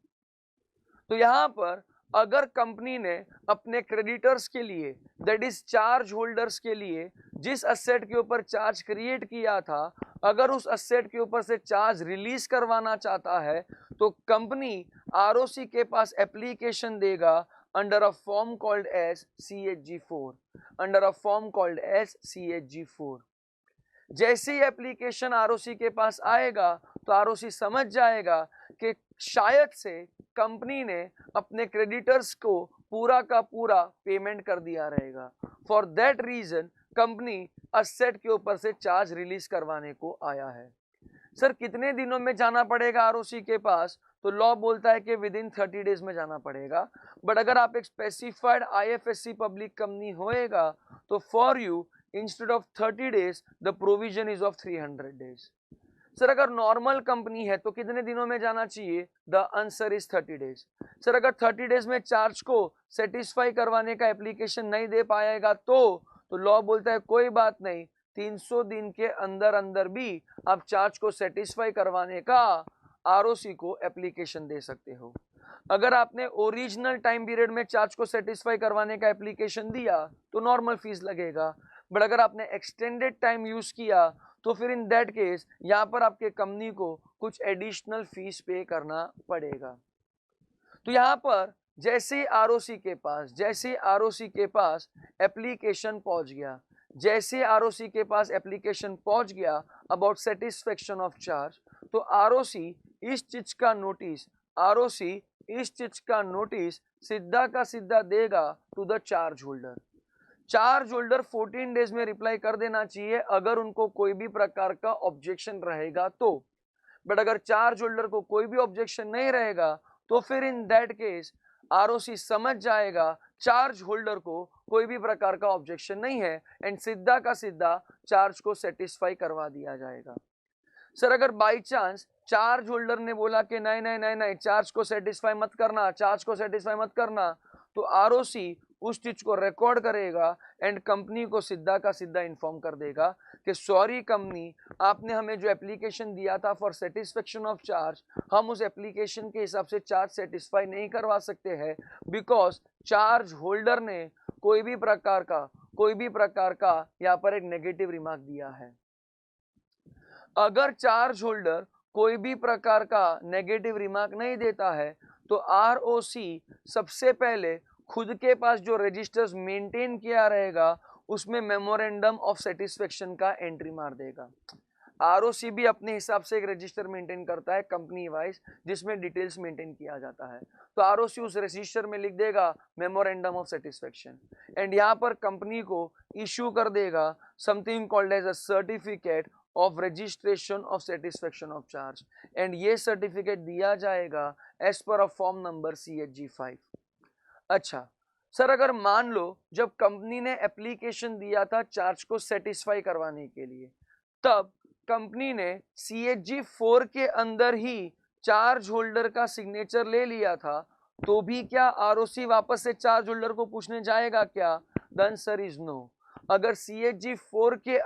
तो यहाँ पर अगर कंपनी ने अपने क्रेडिटर्स के लिए दैट इज चार्ज होल्डर्स के लिए जिस असेट के ऊपर चार्ज क्रिएट किया था, अगर उस असेट के ऊपर से चार्ज रिलीज करवाना चाहता है तो कंपनी आरओसी के पास एप्लीकेशन देगा under a form called as CHG4, under a form called as CHG4। जैसे ही एप्लीकेशन आरओसी के पास आएगा तो आरओसी समझ जाएगा कि शायद से कंपनी ने अपने क्रेडिटर्स को पूरा का पूरा पेमेंट कर दिया रहेगा। For that reason company asset के ऊपर से चार्ज रिलीज करवाने को आया है। सर कितने दिनों में जाना पड़ेगा आरओसी के पास? तो लॉ बोलता है कि विद इन 30 डेज में जाना पड़ेगा। बट अगर आप एक स्पेसिफाइड आईएफएससी पब्लिक कंपनी होएगा तो for you instead of 30 days the provision is of 300 days. Sir अगर नॉर्मल कंपनी है तो कितने दिनों में जाना चाहिए? The answer is 30 days. Sir अगर 30 डेज में चार्ज को सेटिस्फाई करवाने का एप्लीकेशन नहीं दे पाएगा तो लॉ बोलता है कोई बात नहीं, 300 दिन के अंदर अंदर भी आप चार्ज को सेटिस्फाई करवाने का आरओसी को एप्लीकेशन दे सकते हो। अगर आपने ओरिजिनल टाइम पीरियड में चार्ज को सेटिस्फाई करवाने का एप्लीकेशन दिया तो नॉर्मल फीस लगेगा। बट अगर आपने एक्सटेंडेड टाइम यूज किया तो फिर इन दैट केस यहाँ पर आपके कंपनी को कुछ एडिशनल फीस पे करना पड़ेगा। तो यहाँ पर जैसे आरओसी के पास एप्लीकेशन पहुंच गया, जैसे आरओसी के पास एप्लीकेशन पहुंच गया अबाउट सेटिस्फेक्शन ऑफ चार्ज, तो आरओसी इस चीज का नोटिस सीधा का सीधा देगा to the charge holder. Charge holder 14 days में रिप्लाई कर देना चाहिए अगर उनको कोई भी प्रकार का ऑब्जेक्शन रहेगा तो। बट अगर चार्ज होल्डर को कोई भी ऑब्जेक्शन नहीं रहेगा तो फिर इन दैट केस आरओसी समझ जाएगा चार्ज होल्डर को कोई भी प्रकार का ऑब्जेक्शन नहीं है एंड सीधा का सीधा चार्ज को सेटिस्फाई करवा दिया जाएगा। सर अगर बाई चांस चार्ज होल्डर ने बोला कि नहीं नहीं नहीं नहीं चार्ज को सेटिस्फाई मत करना, तो आरओसी उस चीज को रिकॉर्ड करेगा एंड कंपनी को सीधा का सीधा इन्फॉर्म कर देगा कि सॉरी कंपनी, आपने हमें जो एप्लीकेशन दिया था फॉर सेटिस्फेक्शन ऑफ चार्ज, हम उस एप्लीकेशन के हिसाब से चार्ज सेटिस्फाई नहीं करवा सकते हैं बिकॉज चार्ज होल्डर ने कोई भी प्रकार का यहाँ पर एक नेगेटिव रिमार्क दिया है। अगर चार्ज होल्डर कोई भी प्रकार का नेगेटिव रिमार्क नहीं देता है तो आरओसी सबसे पहले खुद के पास जो रजिस्टर्स मेंटेन किया रहेगा उसमें मेमोरेंडम ऑफ सेटिस्फेक्शन का एंट्री मार देगा। आरओसी भी अपने हिसाब से एक रजिस्टर मेंटेन करता है कंपनी वाइज जिसमें डिटेल्स मेंटेन किया जाता है, तो आरओसी उस रजिस्टर में लिख देगा मेमोरेंडम ऑफ सेटिस्फेक्शन एंड यहाँ पर कंपनी को इश्यू कर देगा something called as a certificate of registration of satisfaction of charge and ये सर्टिफिकेट दिया जाएगा as per a form number CHG 5। अच्छा सर अगर मान लो जब कंपनी ने एप्लीकेशन दिया था चार्ज को सेटिस्फाई करवाने के लिए, तब कंपनी ने CHG 4 के अंदर ही चार्ज होल्डर का सिग्नेचर ले लिया था, तो भी क्या आरओसी वापस से चार्ज होल्डर को पूछने जाएगा क्या? The answer is no. अगर CHG 4 के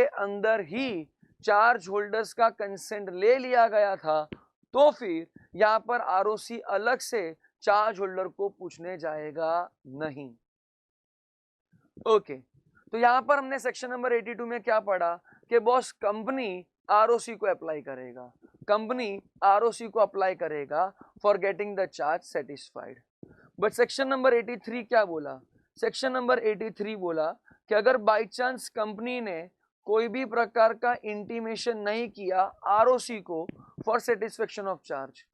अंदर ही चार्ज होल्डर्स का कंसेंट ले लिया गया था तो फिर यहाँ पर आरओसी अलग से चार्ज होल्डर को पूछने जाएगा नहीं। ओके, तो यहाँ पर हमने सेक्शन नंबर 82 में क्या पढ़ा कि बॉस कंपनी आरओसी को अप्लाई करेगा for getting the charge satisfied. But section number 83 क्या बोला? सेक्शन नंबर 83 बोला कि अगर बाई चांस कंपनी ने कोई भी प्रकार का इंटीमेशन नहीं किया आरओसी को for satisfaction of charge,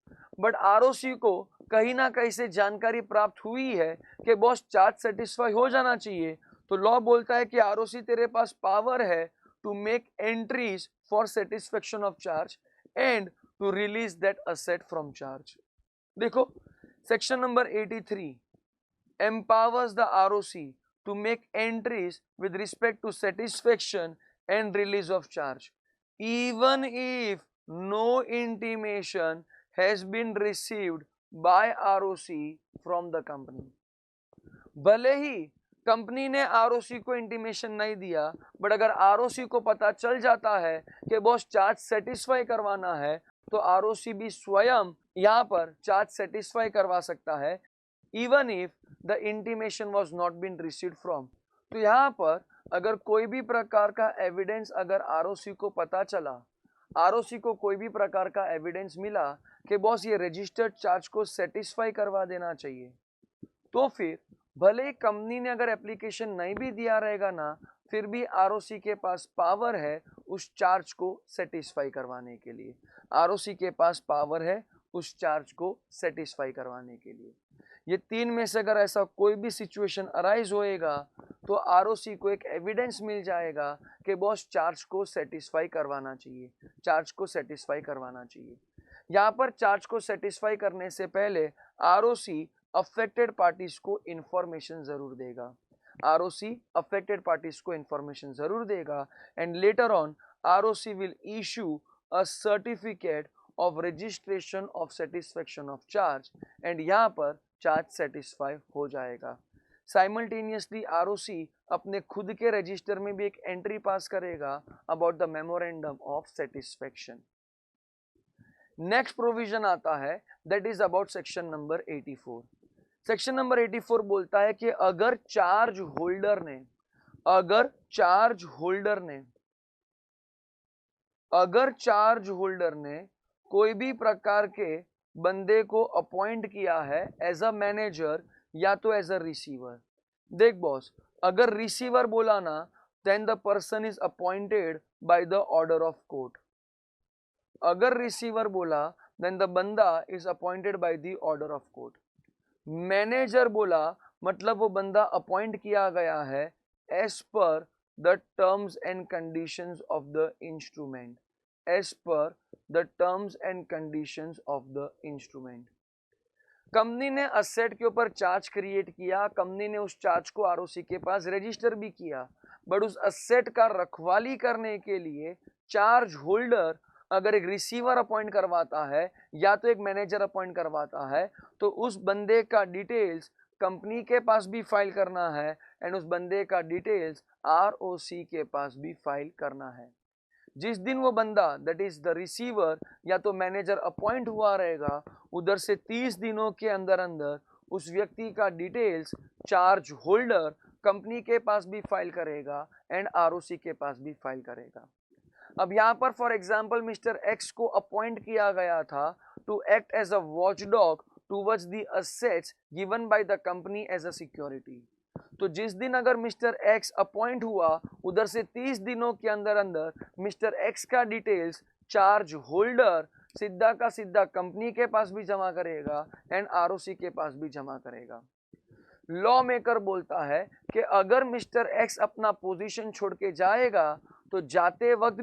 but ROC को कहीं ना कहीं से जानकारी प्राप्त हुई है कि बॉस चार्ज सेटिस्फाई हो जाना चाहिए, तो लॉ बोलता है कि आरओसी तेरे पास पावर है to make entries for satisfaction of charge and to release that asset from charge. देखो section number 83 empowers the ROC to make entries with respect to satisfaction and release of charge even if no intimation has been received by ROC from the company। भले ही company ने ROC को intimation नहीं दिया, but अगर ROC को पता चल जाता है कि बॉस चार्ज सेटिस्फाई करवाना है तो आरओसी भी स्वयं यहाँ पर चार्ज सेटिस्फाई करवा सकता है even if the intimation was not been received from. तो यहाँ पर अगर कोई भी प्रकार का एविडेंस अगर आरओसी को पता चला, आरओसी को कोई भी प्रकार का एविडेंस मिला कि बॉस ये रजिस्टर्ड चार्ज को सेटिस्फाई करवा देना चाहिए, तो फिर भले ही कंपनी ने अगर एप्लीकेशन नहीं भी दिया रहेगा ना, फिर भी आरओसी के पास पावर है उस चार्ज को सेटिस्फाई करवाने के लिए। आरओसी के पास पावर है उस चार्ज को सेटिस्फाई करवाने के लिए। ये तीन में से अगर ऐसा कोई भी सिचुएशन अराइज होएगा तो आरओसी को एक एविडेंस मिल जाएगा कि बॉस चार्ज को सेटिस्फाई करवाना चाहिए, चार्ज को सेटिस्फाई करवाना चाहिए। यहाँ पर चार्ज को सेटिस्फाई करने से पहले आरओसी अफेक्टेड पार्टीज को इंफॉर्मेशन जरूर देगा, आरओसी अफेक्टेड पार्टीज को इंफॉर्मेशन जरूर देगा and later on ROC will issue a certificate of registration of satisfaction of charge and यहाँ पर चार्ज सेटिस्फाई हो जाएगा। साइमल्टेनियसली आरओसी अपने खुद के रजिस्टर में भी एक एंट्री पास करेगा about the memorandum of satisfaction. Next provision आता है that is about section number 84। Section number 84 बोलता है कि अगर चार्ज होल्डर ने कोई भी प्रकार के बंदे को अपॉइंट किया है एज अ मैनेजर या तो एज अ रिसीवर। देख बॉस, अगर रिसीवर बोला ना then the person is appointed by the order of court. अगर रिसीवर बोला देन द बंदा is appointed by the order of court. Manager बोला मतलब वो बंदा अपॉइंट किया गया है as per the terms and conditions of the instrument, as per the terms and conditions of the instrument. Company ने असेट के ऊपर चार्ज क्रिएट किया, कंपनी ने उस चार्ज को आरओसी के पास रजिस्टर भी किया, बट उस असेट का रखवाली करने के लिए चार्ज होल्डर अगर एक रिसीवर अपॉइंट करवाता है या तो एक मैनेजर अपॉइंट करवाता है तो उस बंदे का डिटेल्स कंपनी के पास भी फाइल करना है एंड उस बंदे का डिटेल्स आरओसी के पास भी फाइल करना है। जिस दिन वो बंदा दैट इज द रिसीवर या तो मैनेजर अपॉइंट हुआ रहेगा, उधर से 30 दिनों के अंदर अंदर उस व्यक्ति का डिटेल्स चार्ज होल्डर कंपनी के पास भी फाइल करेगा एंड आरओसी के पास भी फाइल करेगा। अब यहाँ पर फॉर एग्जाम्पल मिस्टर एक्स को अपॉइंट किया गया था to act as a watchdog towards the assets given by the company as a security. तो जिस दिन अगर मिस्टर एक्स अपॉइंट हुआ उधर से 30 दिनों के अंदर अंदर मिस्टर एक्स का डिटेल्स चार्ज होल्डर सीधा का सीधा कंपनी के पास भी जमा करेगा एंड आरओसी के पास भी जमा करेगा। लॉ मेकर बोलता है कि अगर मिस्टर एक्स अपना पोजीशन छोड़ के जाएगा तो जाते वक्त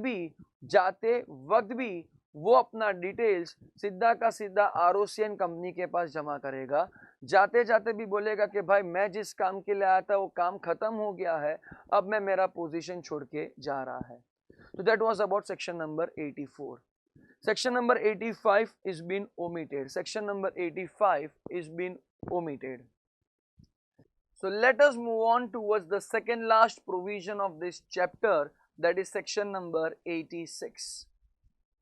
भी वो अपना डिटेल्स सीधा का सीधा आरओसी एंड कंपनी के पास जमा करेगा। जाते जाते भी बोलेगा कि भाई मैं जिस काम के लिए आया था वो काम खत्म हो गया है, अब मैं मेरा पोजीशन छोड़ के जा रहा है। तो that was about section number 84। Section number 85 is been omitted, section number 85 is been omitted. So let us move on towards the second last provision of this chapter, that is section number 86.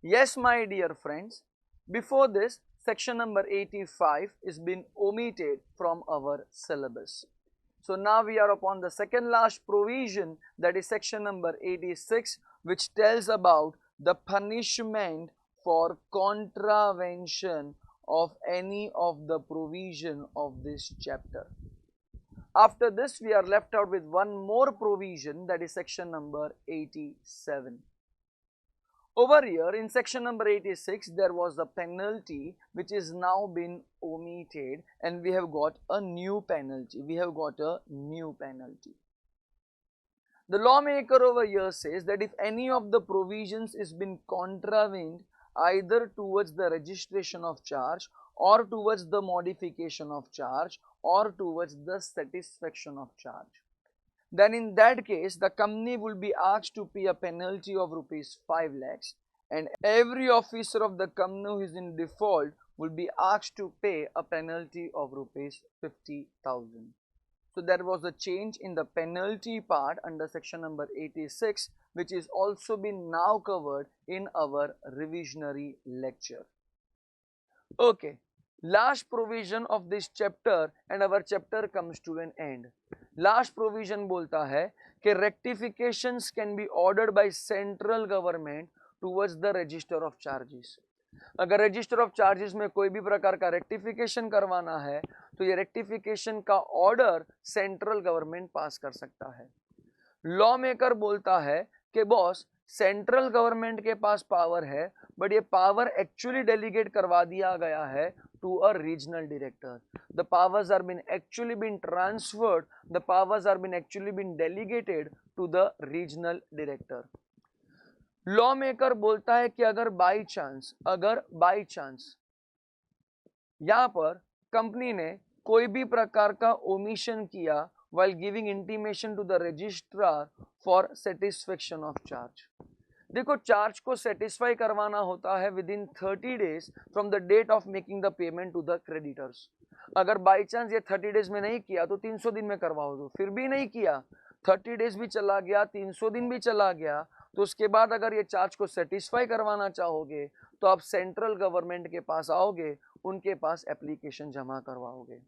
Yes, my dear friends, before this section number 85 is been omitted from our syllabus. So now we are upon the second last provision, that is section number 86, which tells about the punishment for contravention of any of the provision of this chapter. After this, we are left out with one more provision, that is section number 87. Over here in section number 86, there was a penalty which is now been omitted and we have got a new penalty. The lawmaker over here says that if any of the provisions is been contravened either towards the registration of charge or towards the modification of charge or towards the satisfaction of charge, then in that case the company will be asked to pay a penalty of rupees 5 lakhs and every officer of the company who is in default will be asked to pay a penalty of rupees 50,000. So there was a change in the penalty part under section number 86, which is also been now covered in our revisionary lecture. Okay, last provision of this chapter and our chapter comes to an end. Last provision बोलता है कि rectifications can be ordered by central government towards the register of charges. अगर register of charges में कोई भी प्रकार का rectification करवाना है तो ये रेक्टिफिकेशन का ऑर्डर सेंट्रल गवर्नमेंट पास कर सकता है। लॉ मेकर बोलता है कि बॉस सेंट्रल गवर्नमेंट के पास पावर है बट ये पावर एक्चुअली डेलीगेट करवा दिया गया है to a regional director. The powers are been actually been transferred, the powers are been actually been delegated to the regional director. Law maker बोलता है कि अगर बाई चांस यहां पर कंपनी ने कोई भी प्रकार का ओमिशन किया while giving intimation to the registrar for satisfaction of charge. देखो, चार्ज को सेटिस्फाई करवाना होता है within 30 days from the date of making the payment to the creditors. अगर बाई चांस ये 30 डेज में नहीं किया तो 300 दिन में करवाओ दो, फिर भी नहीं किया, 30 डेज भी चला गया, 300 दिन भी चला गया, तो उसके बाद अगर ये चार्ज को सेटिस्फाई करवाना चाहोगे तो आप सेंट्रल गवर्नमेंट के पास आओगे, उनके पास एप्लीकेशन जमा करवाओगे.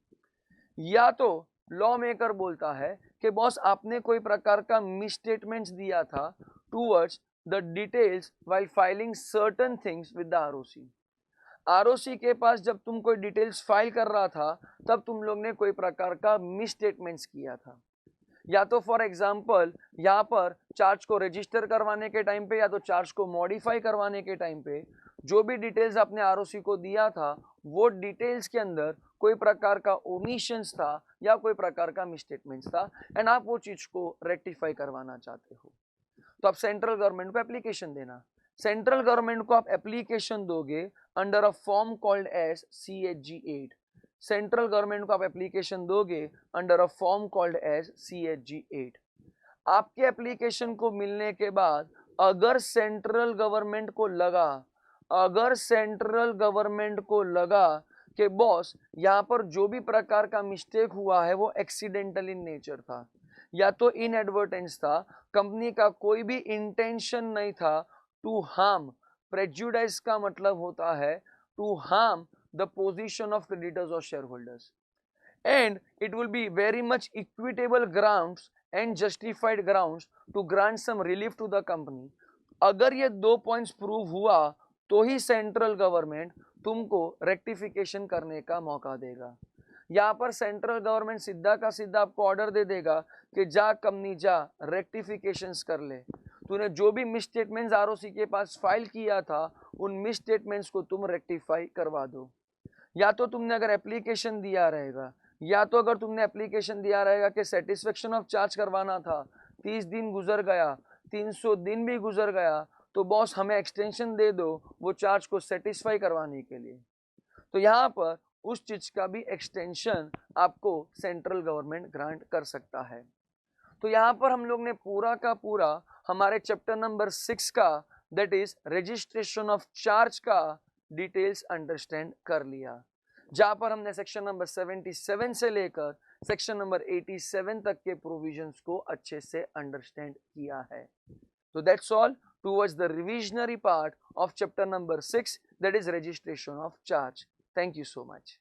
या तो लॉ मेकर बोलता है कि बॉस आपने कोई प्रकार का मिसस्टेटमेंट्स दिया था towards the details while filing certain things with the ROC. ROC के पास जब तुम कोई डिटेल्स फाइल कर रहा था तब तुम लोग ने कोई प्रकार का मिसस्टेटमेंट्स किया था. या तो फॉर एग्जांपल यहाँ पर चार्ज को रजिस्टर करवाने के टाइम पे या तो चार्ज को मॉडिफाई करवाने के टाइम पे जो भी डिटेल्स आपने आरओसी को दिया था वो डिटेल्स के अंदर कोई प्रकार का ओमिशंस था या कोई प्रकार का मिसस्टेटमेंट्स था एंड आप वो चीज को रेक्टिफाई करवाना चाहते हो, तो आप सेंट्रल गवर्नमेंट को एप्लीकेशन देना. सेंट्रल गवर्नमेंट को आप एप्लीकेशन दोगे under a form called as CHG 8. Central government को आप एप्लीकेशन दोगे under a form called as CHG 8. आपके एप्लीकेशन को मिलने के बाद अगर सेंट्रल गवर्नमेंट को लगा कि बॉस यहाँ पर जो भी प्रकार का मिस्टेक हुआ है वो एक्सीडेंटल इन नेचर था या तो इनएडवर्टेंस था, कंपनी का कोई भी इंटेंशन नहीं था टू हार्म, प्रेजुडाइज का मतलब होता है to harm the position of creditors or shareholders, and it will be very much equitable grounds and justified grounds to grant some relief to the company. अगर ये 2 पॉइंट्स प्रूव हुआ तो ही central government तुमको rectification करने का मौका देगा. यहाँ पर सेंट्रल गवर्नमेंट सीधा का सीधा आपको ऑर्डर दे देगा कि जा कंपनी जा रेक्टिफिकेशंस कर ले, तूने जो भी मिसस्टेटमेंट्स आरओसी के पास फाइल किया था उन मिसस्टेटमेंट्स को तुम रेक्टिफाई करवा दो. या तो तुमने अगर एप्लीकेशन दिया रहेगा कि सेटिस्फेक्शन ऑफ चार्ज करवाना था, 30 दिन गुजर गया, 300 दिन भी गुजर गया, तो बॉस हमें एक्सटेंशन दे दो वो चार्ज को सेटिस्फाई करवाने के लिए. तो यहाँ पर उस चीज का भी एक्सटेंशन आपको सेंट्रल गवर्नमेंट ग्रांट कर सकता है. तो यहाँ पर हम लोग ने पूरा का पूरा हमारे चैप्टर नंबर 6 का that is registration of charge का डिटेल्स अंडरस्टैंड कर लिया, जहां पर हमने सेक्शन नंबर 77 से लेकर सेक्शन नंबर 87 तक के प्रोविजंस को अच्छे से अंडरस्टैंड किया है. तो that's all towards the revisionary part of chapter number 6 that is registration of charge. Thank you so much.